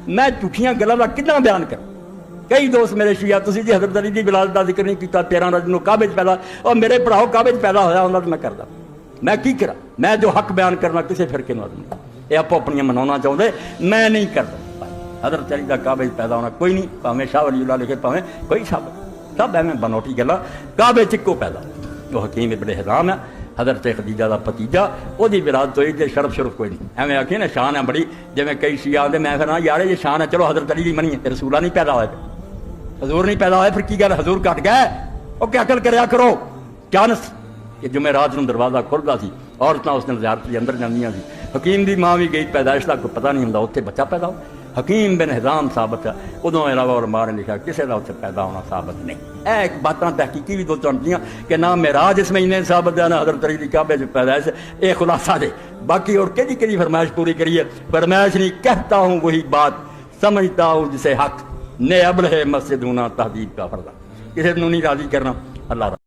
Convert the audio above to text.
मैं झूठियां गल्लां दा किदां बयान कर। कई दोस्त मेरे शिया तुसीं जी हज़रत अली दी विलादत दा जिक्र नहीं कीता, 13 रजब नूं काबे च पैदा, और मेरे भराओ काबे च पैदा होया हुंदा ते मैं करदा, मैं की करा। मैं जो हक बयान करना किसी फिरके नूं नहीं, ये आपो अपनियां मनाउणा चाहुंदे, मैं नहीं करदा। हज़रत अली दा काबे च पैदा होना कोई नहीं, भावें शाह वलीउल्लाह लिखे भावें कोई शब्द, सब एवें बनौटी गल्लां। काबे च इक्को पैदा, वो हकीम इब्ने हिज़ाम है, हज़रत खदीजा का भतीजा, वही विरादत हुई, तो शरफ शुरफ कोई नहीं। एवं आखिए ना शान है बड़ी, जिमें कई शिया आते, मैं फिर यार ये शान है, चलो हज़रत अली की मनीए, रसूला नहीं पैदा होया, हजूर नहीं पैदा होया, फिर की गल हजूर घट गए। वो क्या अकल करया करो। चानस कि जुमेरात नूं दरवाज़ा खुलदा सी, औरतां उस दिन ज़ियारत लई अंदर जांदियां सी, हकीम की माँ भी गई, पैदाइश का कोई पता नहीं हुंदा, उत्थे बच्चा पैदा हो, हकीम बिन हिज़ाम साबित है, उदों इलावा और मार ने लिखा किसी का उत्थे पैदा होना साबित नहीं। एक बातां तहकीकी भी दो चलदियां कि ना मेराज इस महीने साबित है, ना हज़रत अली दी काबे च पैदाइश, ये खुलासा दे। बाकी और कि फरमाइश पूरी करिए, फरमाइश नहीं, कहता हूँ वही बात, समझता हूँ जिसे हक ने अबल है मस्जिद होना तहदीब का फर्जा, किसी नूं नहीं राजी करना। अल्लाह